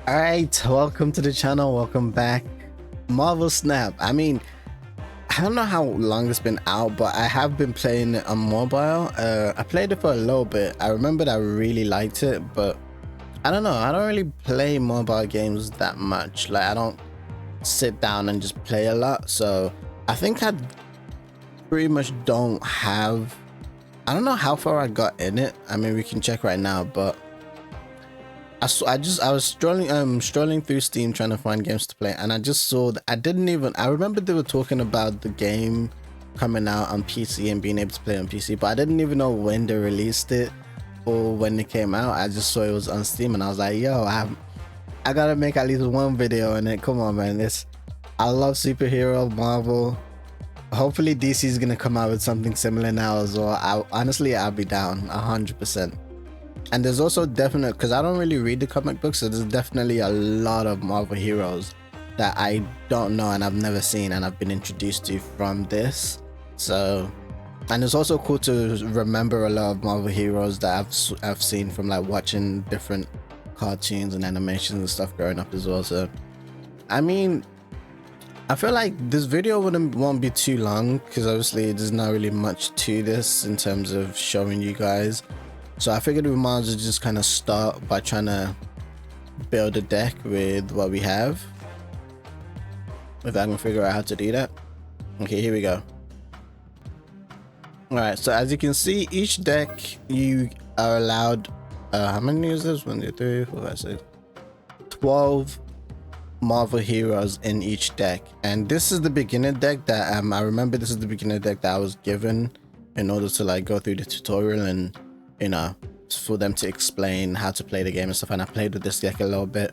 All right, welcome to the channel. Welcome back. Marvel Snap. I don't know how long it's been out, but I have been playing it on mobile. I played it for a little bit. I remember that I really liked it, but I don't know. I don't really play mobile games that much. Like, I don't sit down and just play a lot. So I think I pretty much don't have. I don't know how far I got in it. I mean, we can check right now, but I was strolling through Steam trying to find games to play, and I just saw that I remember they were talking about the game coming out on PC and being able to play on PC, but I didn't even know when they released it or when it came out. I just saw it was on Steam and I was like, yo, I gotta make at least one video on it. Come on, man. I love superhero Marvel. Hopefully DC is gonna come out with something similar now as well. I'll be down 100%. And there's also definitely, because I don't really read the comic books, so there's definitely a lot of Marvel heroes that I don't know and I've never seen and I've been introduced to from this. So, and it's also cool to remember a lot of Marvel heroes that I've seen from like watching different cartoons and animations and stuff growing up as well. So I mean, I feel like this video won't be too long because obviously there's not really much to this in terms of showing you guys. So I figured we might as well just kind of start by trying to build a deck with what we have. If I can figure out how to do that. Okay, here we go. Alright, so as you can see, each deck you are allowed, how many users? 1, 2, 3, 4, 5, 6, 12 Marvel heroes in each deck. And this is the beginner deck that, I remember this is the beginner deck that I was given in order to like go through the tutorial and, you know, for them to explain how to play the game and stuff. And I played with this deck a little bit,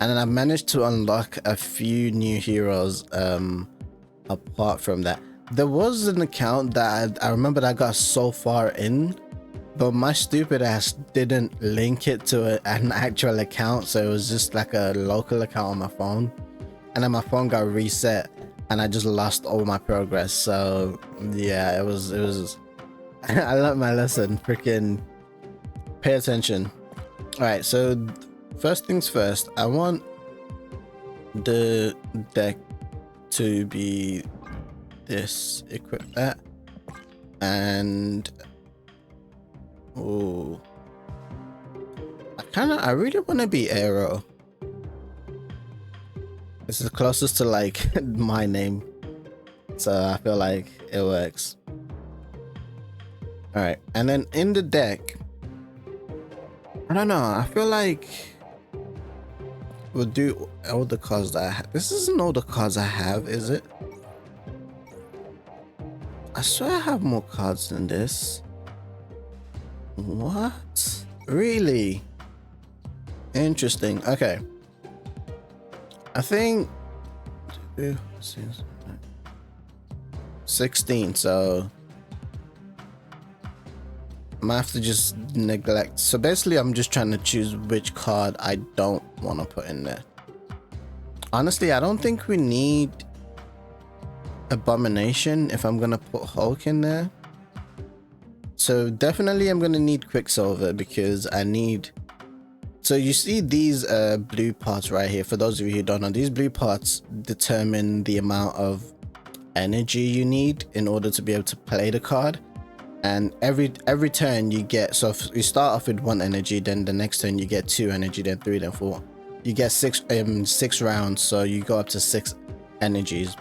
and then I managed to unlock a few new heroes. Apart from that, there was an account that I remember that I got so far in, but my stupid ass didn't link it to an actual account, so it was just like a local account on my phone, and then my phone got reset and I just lost all my progress. So yeah, it was I learned my lesson. Freaking pay attention. All right, so first things first, I want the deck to be this. Equip that, and oh, I really want to be Arrow. This is the closest to like my name, so I feel like it works. All right, and then in the deck, I don't know, I feel like we'll do all the cards that I have. This isn't all the cards I have, is it? I swear I have more cards than this. What? Really? Interesting. Okay. I think 16, so I might have to just neglect. So basically I'm just trying to choose which card I don't want to put in there. Honestly, I don't think we need Abomination if I'm gonna put Hulk in there. So definitely I'm gonna need Quicksilver because I need. So you see these blue parts right here. For those of you who don't know, these blue parts determine the amount of energy you need in order to be able to play the card. And every turn you get, so if you start off with 1 energy, then the next turn you get 2 energy, then 3, then 4. You get 6 rounds, so you go up to 6 energies.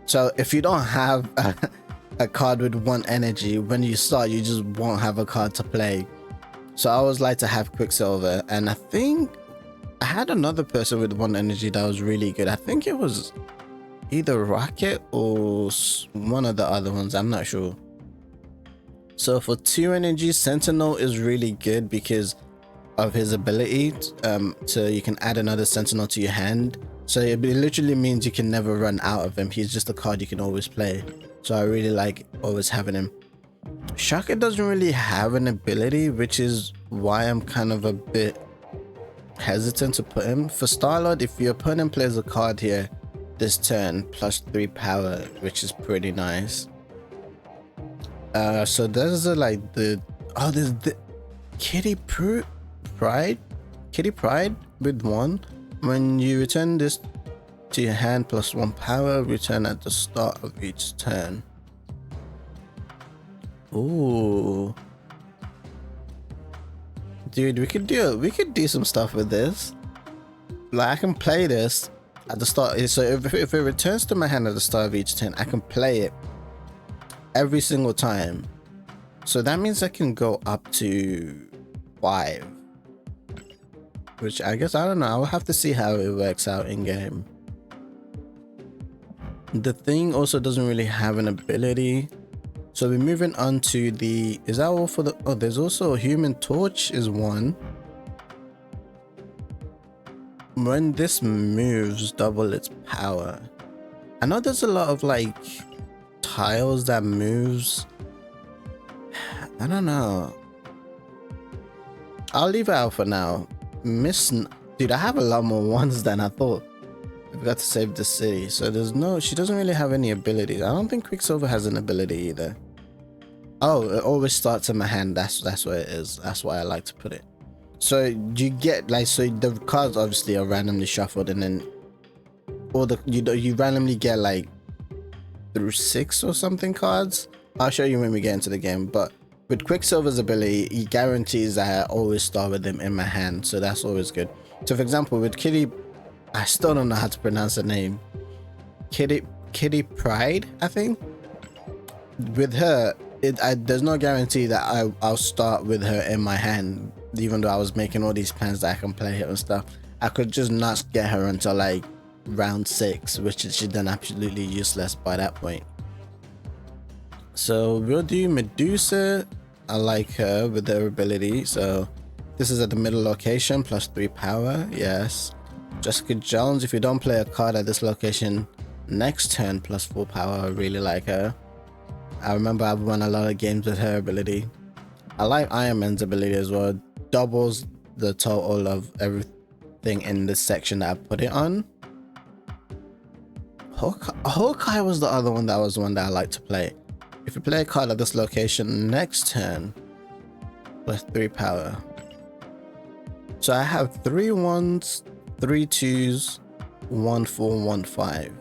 So if you don't have a card with 1 energy, when you start, you just won't have a card to play. So I always like to have Quicksilver, and I think I had another person with 1 energy that was really good. I think it was either Rocket or one of the other ones, I'm not sure. So for 2 energy, Sentinel is really good because of his ability. So you can add another Sentinel to your hand. So it literally means you can never run out of him. He's just a card you can always play. So I really like always having him. Shocker doesn't really have an ability, which is why I'm kind of a bit hesitant to put him. For Star-Lord, if your opponent plays a card here this turn, +3 power, which is pretty nice. So there's like there's the Kitty Pride with 1. When you return this to your hand plus 1 power, return at the start of each turn. Ooh. Dude, we could do some stuff with this. Like, I can play this at the start. So if it returns to my hand at the start of each turn, I can play it every single time. So that means I can go up to 5. Which I guess, I don't know, I'll have to see how it works out in game. The thing also doesn't really have an ability. So we're moving on to the, is that all for the, oh, there's also a Human Torch is one. When this moves, double its power. I know there's a lot of like tiles that moves. I don't know. I'll leave it out for now. Dude, I have a lot more ones than I thought. I've got to save the city. So there's no, she doesn't really have any abilities. I don't think Quicksilver has an ability either. Oh, it always starts in my hand. That's what it is. That's why I like to put it. So you get like, so the cards obviously are randomly shuffled, and then all the you randomly get like through 6 or something cards. I'll show you when we get into the game. But with Quicksilver's ability, he guarantees that I always start with him in my hand, so that's always good. So for example, with Kitty, I still don't know how to pronounce her name. Kitty Pride, I think. With her, there's no guarantee that I'll start with her in my hand, even though I was making all these plans that I can play her and stuff. I could just not get her until like round 6, which is then absolutely useless by that point. So we'll do Medusa. I like her with her ability. So this is at the middle location, plus 3 power. Yes. Jessica Jones, if you don't play a card at this location next turn, plus 4 power. I really like her. I remember I've won a lot of games with her ability. I like Iron Man's ability as well. Doubles the total of everything in this section that I put it on. Hawkeye was the other one that I like to play. If you play a card at this location next turn, plus 3 power. So I have 3 1s, 3 2s, 1 4, 1 5.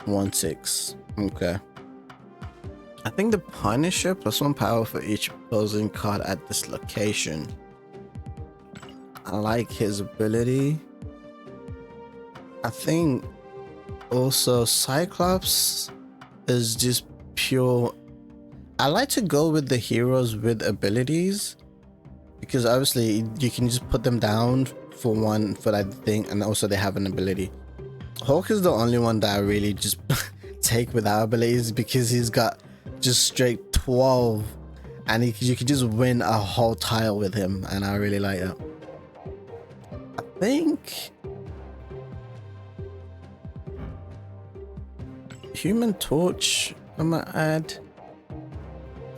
1 6. Okay. I think the Punisher plus 1 power for each opposing card at this location. I like his ability. I think also Cyclops is just pure. I like to go with the heroes with abilities, because obviously you can just put them down for one for that thing, and also they have an ability. Hulk is the only one that I really just take without abilities, because he's got just straight 12, and you can just win a whole tile with him, and I really like that. I think Human Torch I might add.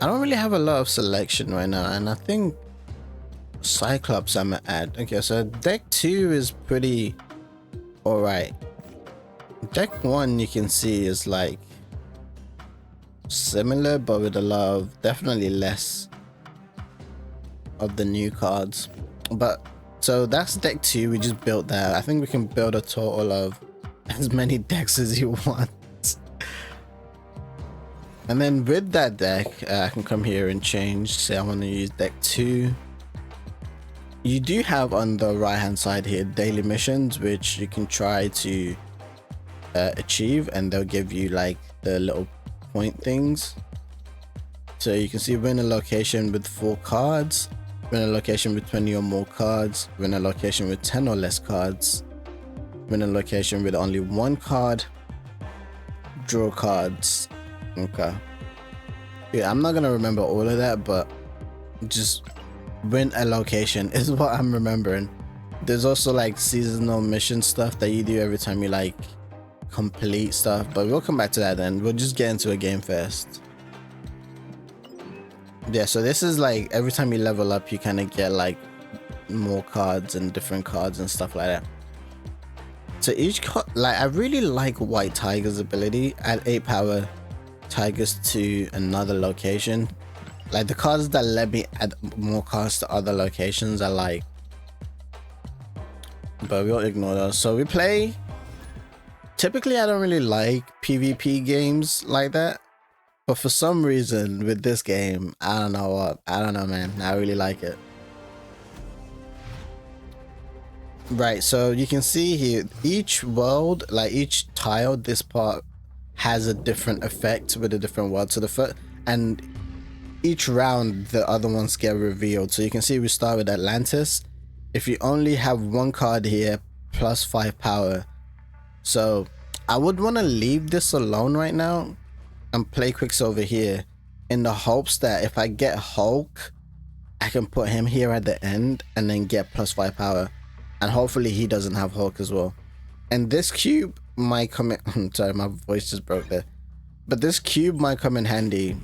I don't really have a lot of selection right now, and I think Cyclops I might add. Okay, so deck 2 is pretty alright. Deck 1 you can see is like similar, but with a lot of, definitely less of the new cards. But so that's deck 2. We just built that. I think we can build a total of as many decks as you want. And then with that deck, I can come here and change. Say I want to use deck 2. You do have on the right hand side here daily missions, which you can try to achieve, and they'll give you like the little point things. So you can see win a location with 4 cards, win a location with 20 or more cards, win a location with 10 or less cards, win a location with only 1 card, draw cards. Okay. Yeah, I'm not gonna remember all of that, but just win a location is what I'm remembering. There's also like seasonal mission stuff that you do every time you like complete stuff, but we'll come back to that then. We'll just get into a game first. Yeah, so this is like every time you level up, you kind of get like more cards and different cards and stuff like that. So each card, like I really like White Tiger's ability. Add 8 power tigers to another location. Like the cards that let me add more cards to other locations are like but we'll ignore those. So we play. Typically, I don't really like PvP games like that, but for some reason with this game, I don't know what. I don't know, man. I really like it. Right, so you can see here, each world, like each tile, this part has a different effect with a different world. So the first, and each round, the other ones get revealed. So you can see we start with Atlantis. If you only have one card here, plus 5 power. So I would want to leave this alone right now and play Quicksilver here in the hopes that if I get Hulk, I can put him here at the end and then get plus 5 power. And hopefully he doesn't have Hulk as well. And this cube might come in. Sorry, my voice just broke there. But this cube might come in handy.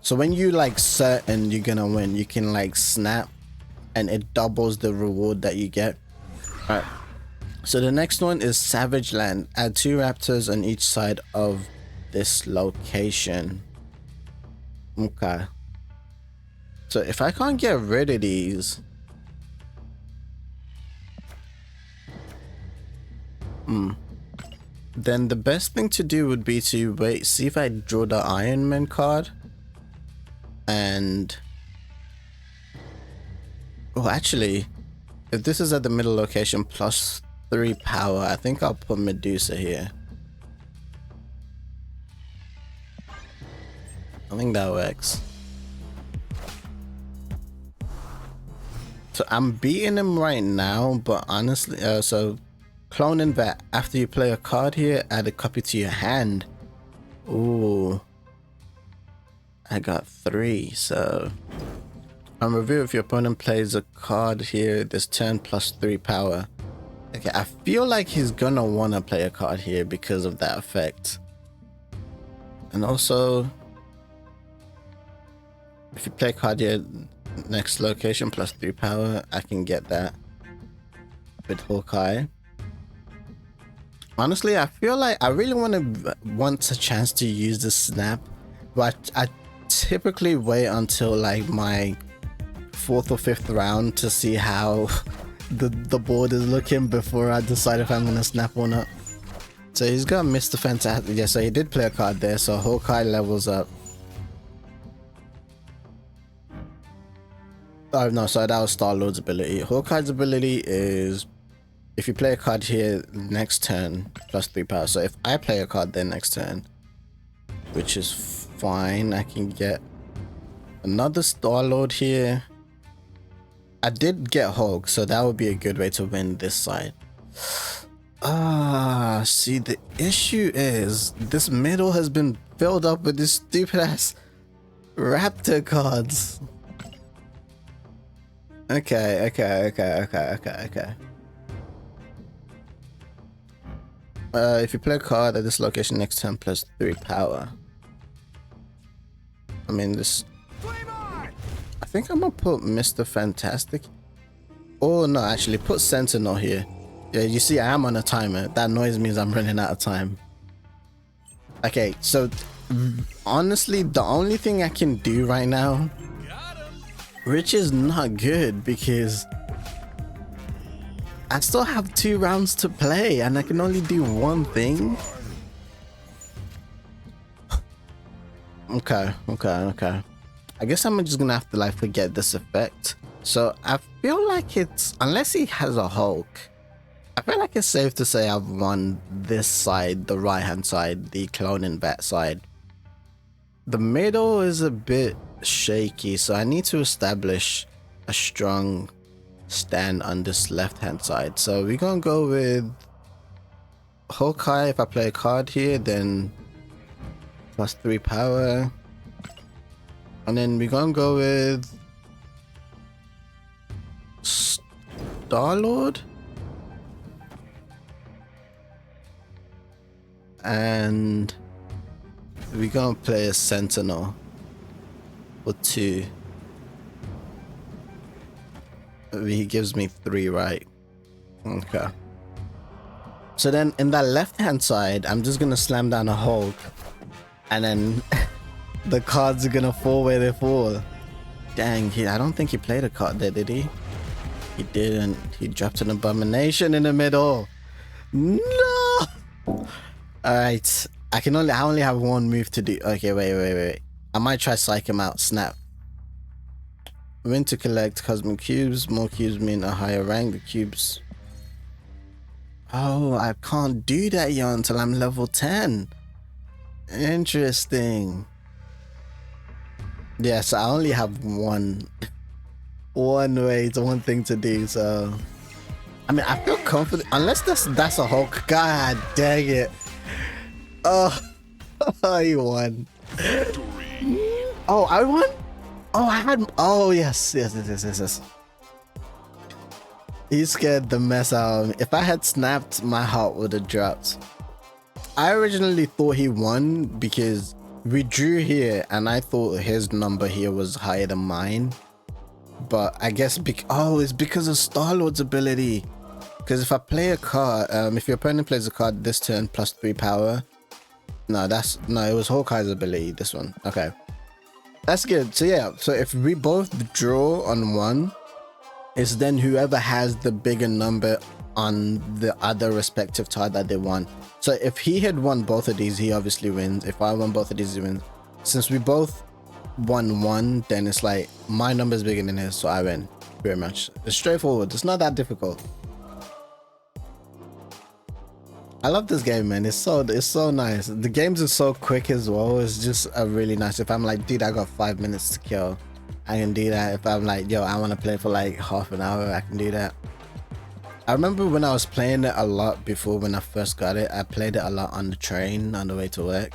So when you like certain you're gonna win, you can like snap and it doubles the reward that you get. Alright. So the next one is Savage Land. Add 2 raptors on each side of this location. Okay. So if I can't get rid of these. Then the best thing to do would be to wait, see if I draw the Iron Man card. And oh, actually, if this is at the middle location, plus 3 power, I think I'll put Medusa here. I think that works. So I'm beating him right now, but honestly, so cloning that after you play a card here, add a copy to your hand. Ooh, I got 3. So on review, if your opponent plays a card here this turn, plus 3 power. Okay, I feel like he's gonna want to play a card here because of that effect. And also, if you play a card here, next location, plus 3 power, I can get that with Hawkeye. Honestly, I feel like I really want a chance to use the snap, but I typically wait until like my 4th or 5th round to see how the board is looking before I decide if I'm gonna snap or not. So he's got Mr. Fantastic. Yeah, so he did play a card there, so Hawkeye levels up. Oh no, sorry, that was Star-Lord's ability. Hawkeye's ability is if you play a card here next turn, plus 3 power. So if I play a card there next turn, which is fine, I can get another Star-Lord here. I did get Hulk, so that would be a good way to win this side. See, the issue is this middle has been filled up with these stupid ass Raptor cards. Okay. If you play a card at this location next turn, plus 3 power. I mean, this. I think I'm gonna put Mr. Fantastic. Oh no, actually, put Sentinel here. Yeah, you see, I am on a timer. That noise means I'm running out of time. Okay, so honestly, the only thing I can do right now, which is not good because I still have 2 rounds to play and I can only do one thing. Okay. I guess I'm just gonna have to like forget this effect. So I feel like it's, unless he has a Hulk, I feel like it's safe to say I've won this side, the right hand side, the cloning bat side. The middle is a bit shaky, so I need to establish a strong stand on this left hand side. So we're gonna go with Hawkeye. If I play a card here, then plus 3 power, and then we're gonna go with Star-Lord, and we're gonna play a Sentinel for 2. He gives me 3, right? Okay. So then in that left hand side, I'm just gonna slam down a Hulk, and then the cards are gonna fall where they fall. Dang, I don't think he played a card there, did he? He didn't. He dropped an abomination in the middle. No. All right. I only have one move to do. Okay, wait. I might try psych him out. Snap. Win to collect cosmic cubes. More cubes mean a higher rank. The cubes. Oh, I can't do that yet until I'm level 10. Interesting. Yes, I only have one thing to do. So, I mean, I feel confident. Unless that's a Hulk. God dang it. Oh, I won. Oh, I won? Oh, I had. Oh, yes. He scared the mess out of me. If I had snapped, my heart would have dropped. I originally thought he won because we drew here and I thought his number here was higher than mine. But I guess it's because of Star-Lord's ability. Because if I play a card, if your opponent plays a card this turn plus 3 power. No, it was Hawkeye's ability, this one. Okay. That's good. So yeah, so if we both draw on one, it's then whoever has the bigger number on the other respective card that they won. So if he had won both of these, he obviously wins. If I won both of these, he wins. Since we both won one, then it's like my number is bigger than his, so I win. Very much. It's straightforward. It's not that difficult. I love this game, man. It's so nice. The games are so quick as well. It's just a really nice. If I'm like, dude, I got 5 minutes to kill, I can do that. If I'm like, yo, I want to play for like half an hour, I can do that. I remember when I was playing it a lot before when I first got it. I played it a lot on the train on the way to work.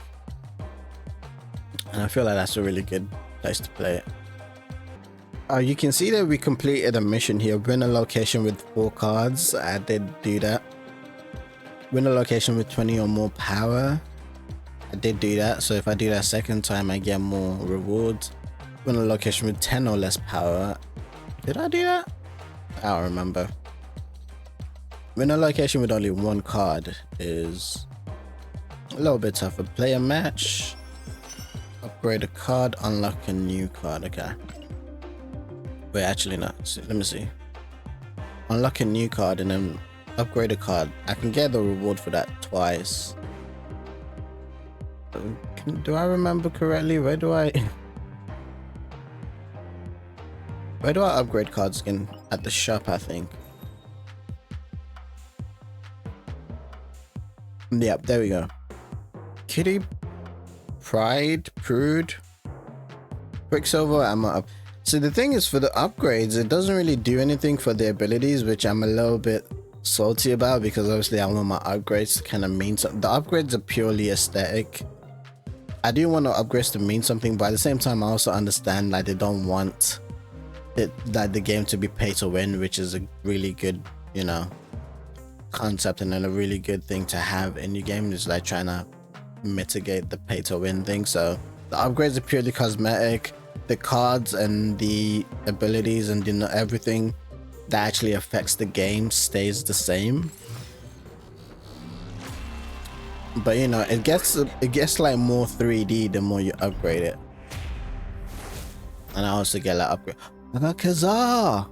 And I feel like that's a really good place to play it. You can see that we completed a mission here. Win a location with 4 cards. I did do that. Win a location with 20 or more power. I did do that. So if I do that second time, I get more rewards. Win a location with 10 or less power. Did I do that? I don't remember. Win a location with only 1 card is a little bit tougher. Play a match. Upgrade a card. Unlock a new card. Okay. Wait, actually not. Let me see. Unlock a new card and then upgrade a card. I can get the reward for that twice. Do I remember correctly? Where do I upgrade cards again? At the shop, I think. Yep, there we go. Kitty, Pride, Prude, Quicksilver, ammo up. So the thing is, for the upgrades, it doesn't really do anything for the abilities, which I'm a little bit salty about, because obviously I want my upgrades to kind of mean something. The upgrades are purely aesthetic. I do want the upgrades to mean something, but at the same time I also understand like they don't want it, like the game to be pay to win, which is a really good, you know, concept and then a really good thing to have in your game, is like trying to mitigate the pay to win thing. So the upgrades are purely cosmetic. The cards and the abilities and everything that actually affects the game stays the same, but you know, it gets like more 3D the more you upgrade it. And I also get like upgrade. I got Kazaa.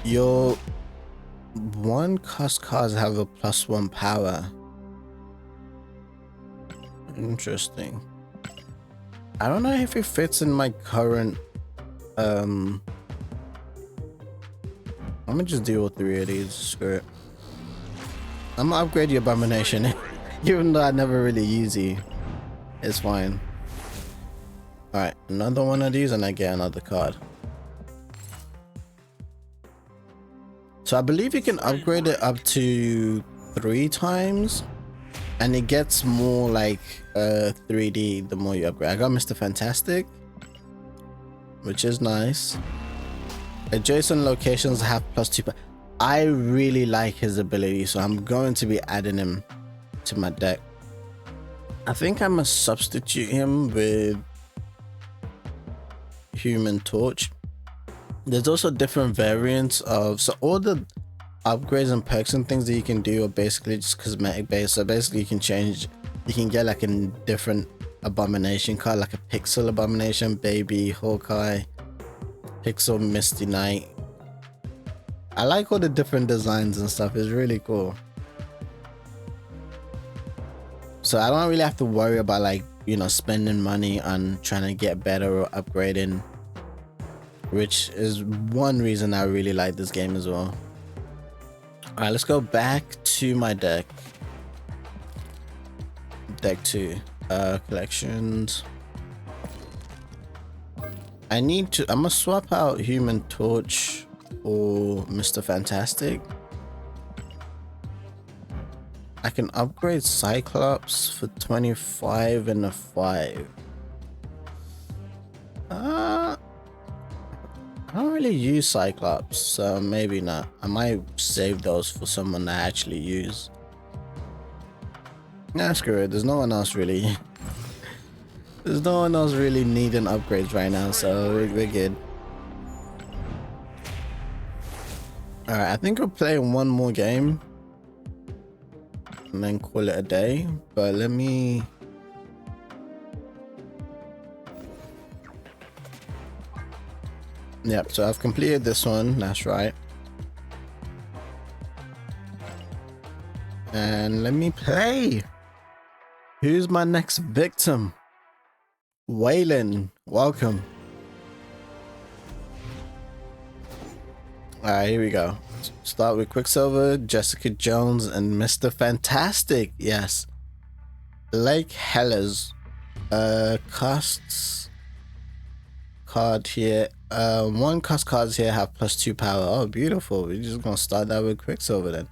Your 1 cost cards have a +1 power. Interesting. I don't know if it fits in my current I'm gonna just deal with 3 of these. Screw it. I'm gonna upgrade your abomination. Even though I never really use you, it's fine. Alright, another one of these and I get another card. So I believe you can upgrade it up to 3 times. And it gets more like 3D the more you upgrade. I got Mr. Fantastic, which is nice. Adjacent locations have +2. I really like his ability, so I'm going to be adding him to my deck. I think I must substitute him with Human Torch. There's also different variants of, so all the upgrades and perks and things that you can do are basically just cosmetic based. So basically you can get like a different abomination card, like a Pixel Abomination, Baby, Hawkeye, Pixel Misty Knight, I like all the different designs and stuff. It's really cool. So I don't really have to worry about, like, you know, spending money on trying to get better or upgrading, which is one reason I really like this game as well. All right, let's go back to my deck. Deck 2, collections. I'm gonna swap out Human Torch or Mr. Fantastic. I can upgrade Cyclops for 25 and a 5. I don't really use Cyclops, so maybe not. I might save those for someone that I actually use. Nah, screw it. There's no one else really. There's no one else really needing upgrades right now, so we're good. Alright, I think we'll play one more game and then call it a day. But let me... Yep, so I've completed this one, that's right. And let me play. Who's my next victim? Waylon, welcome. Alright, here we go. Start with Quicksilver, Jessica Jones, and Mr. Fantastic. Yes. Lake Hellas. Costs card here. One cost cards here have +2 power. Oh, beautiful. We're just gonna start that with Quicksilver then.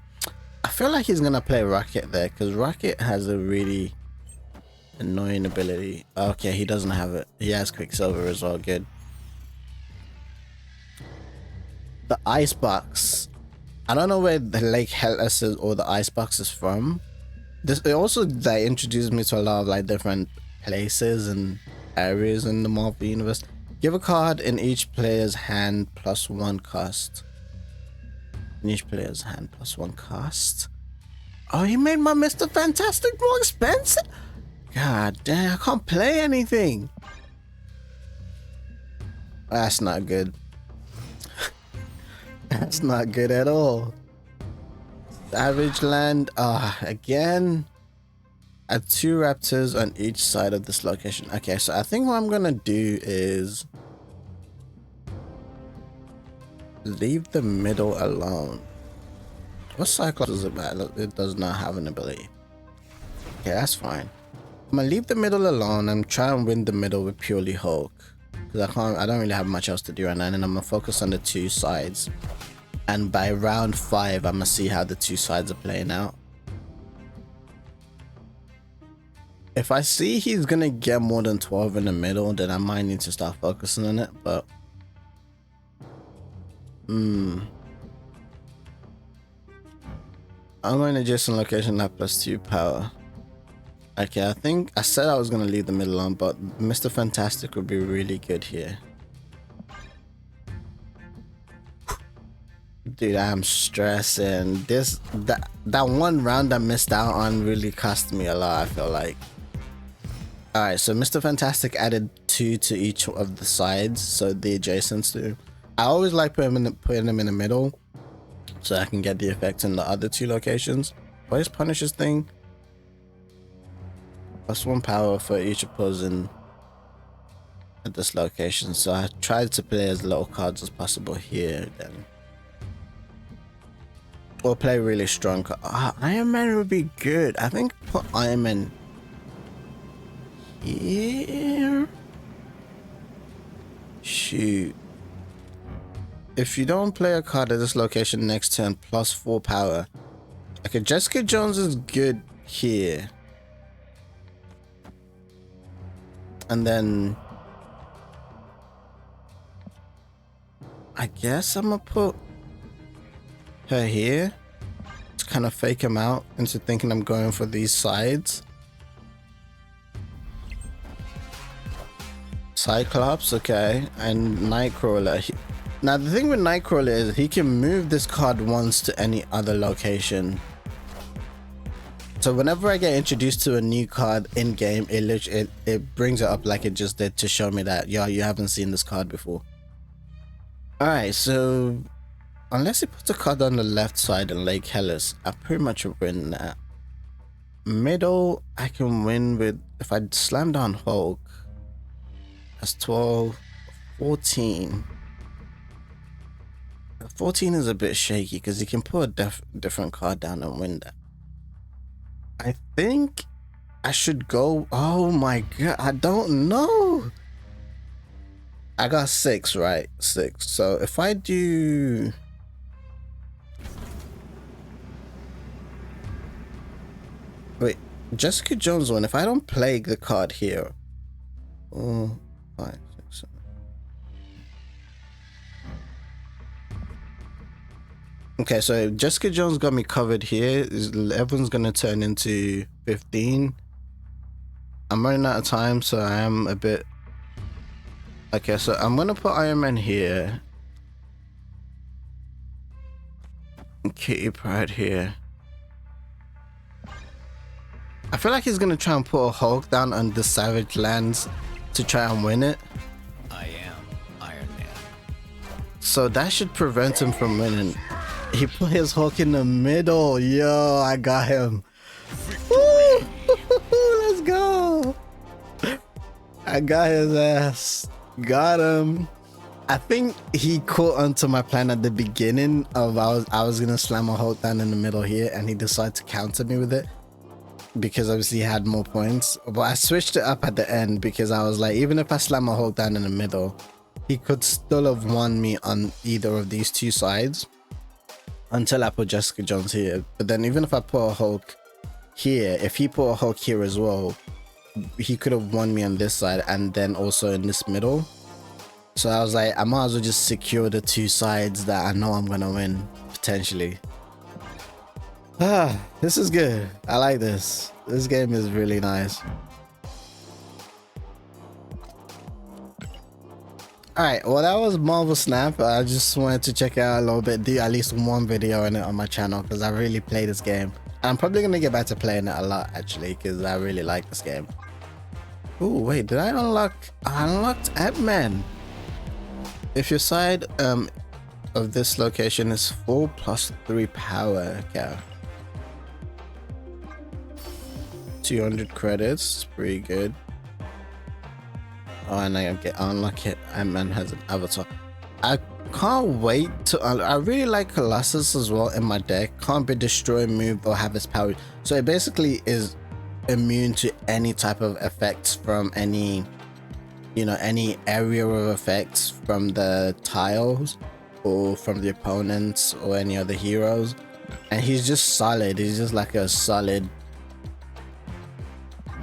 I feel like he's gonna play Rocket there, because Rocket has a really annoying ability. Okay, he doesn't have it. He has Quicksilver as well. Good. The Icebox. I don't know where the Lake Hellas is or the Icebox is from. It also like introduced me to a lot of like different places and areas in the Marvel universe. Give a card in each player's hand +1 cost. In each player's hand +1 cost. Oh, he made my Mr. Fantastic more expensive. God damn, I can't play anything. That's not good. That's not good at all. Savage Land. Again. Add 2 raptors on each side of this location. Okay, so I think what I'm gonna do is leave the middle alone. What Cyclops is about? It does not have an ability. Okay, that's fine. I'm gonna leave the middle alone and try and win the middle with purely Hulk, because I don't really have much else to do right now, and I'm gonna focus on the 2 sides. And by round 5, I'm gonna see how the 2 sides are playing out. If I see he's gonna get more than 12 in the middle, then I might need to start focusing on it, but I'm going to adjacent location that +2 power. Okay, I think I said I was gonna leave the middle on, but Mr. Fantastic would be really good here. Dude, I'm stressing. That one round I missed out on really cost me a lot, I feel like. Alright, so Mr. Fantastic added 2 to each of the sides, so the adjacents do. I always like putting them in the middle, so I can get the effect in the other 2 locations. What is Punisher's thing? +1 power for each opposing at this location, so I tried to play as little cards as possible here then. Or play really strong. Iron Man would be good. I think put Iron Man here. Shoot. If you don't play a card at this location next turn, +4 power. Okay, Jessica Jones is good here. And then I guess I'm gonna put her here to kind of fake him out into thinking I'm going for these sides. Cyclops, okay, and Nightcrawler. Now the thing with Nightcrawler is he can move this card once to any other location. So whenever I get introduced to a new card in game, it brings it up like it just did to show me that, yo, you haven't seen this card before. Alright, so Unless he puts a card on the left side and Lake Hellas, I pretty much win that. Middle, I can win with, if I slam down Hulk, that's 12, 14. 14 is a bit shaky because he can put a different card down and win that. I think I should go, oh my god, I don't know. I got 6, right? 6. So if I do... Wait, Jessica Jones one, if I don't play the card here. Oh, 5, 6, 7. Okay, so Jessica Jones got me covered here. Everyone's gonna turn into 15. I'm running out of time, so I am a bit... Okay, so I'm gonna put Iron Man here. And Kitty Pryde here. I feel like he's gonna try and put a Hulk down on the Savage Lands to try and win it. I am Iron Man. So that should prevent him from winning. He put his Hulk in the middle. Yo, I got him. Woo! Let's go. I got his ass. Got him. I think he caught onto my plan at the beginning of I was gonna slam a Hulk down in the middle here, and he decided to counter me with it because obviously he had more points. But I switched it up at the end because I was like, even if I slam a Hulk down in the middle, he could still have won me on either of these two sides until I put Jessica Jones here. But then even if I put a Hulk here, if he put a Hulk here as well, he could have won me on this side and then also in this middle. So I was like, I might as well just secure the two sides that I know I'm gonna win potentially. This is good. I like this. This game is really nice. Alright, well that was Marvel Snap. I just wanted to check it out a little bit, do at least one video on it on my channel because I really play this game. And I'm probably gonna get back to playing it a lot actually because I really like this game. Oh wait, did I unlock? I unlocked Ant-Man. If your side of this location is 4 plus 3 power, okay. 200 credits, pretty good. Oh, and I get unlock it. Ant-Man has an avatar. I can't wait to. I really like Colossus as well in my deck. Can't be destroyed, move, or have his power. So it basically is immune to any type of effects from any, you know, any area of effects from the tiles or from the opponents or any other heroes. And he's just solid. He's just like a solid.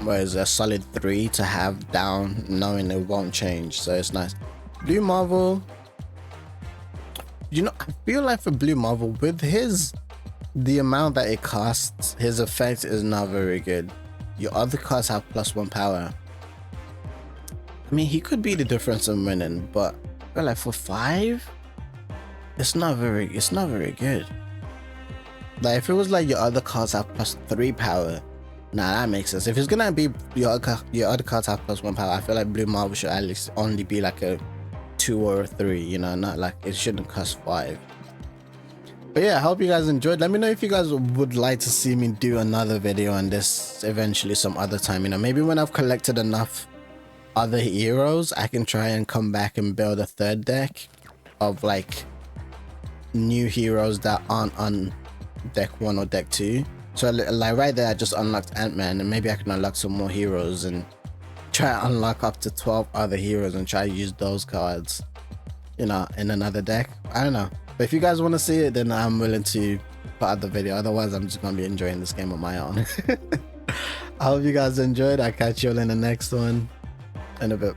Whereas a solid 3 to have down, knowing it won't change, so it's nice. Blue Marvel, you know, I feel like for Blue Marvel, with the amount that it costs, his effect is not very good. Your other cards have +1 power. I mean, he could be the difference in winning, but I feel like for 5, it's not very good. Like if it was like your other cards have +3 power. Nah, that makes sense. If it's gonna be your other cards have +1 power, I feel like Blue Marvel should at least only be like a 2 or a 3, you know, not like it shouldn't cost 5. But yeah, I hope you guys enjoyed. Let me know if you guys would like to see me do another video on this eventually some other time. You know, maybe when I've collected enough other heroes, I can try and come back and build a third deck of like new heroes that aren't on deck 1 or deck 2. So like right there I just unlocked Ant-Man, and maybe I can unlock some more heroes and try to unlock up to 12 other heroes and try to use those cards, you know, in another deck. I don't know, but if you guys want to see it, then I'm willing to put out the video. Otherwise I'm just gonna be enjoying this game on my own. I hope you guys enjoyed. I'll catch you all in the next one in a bit.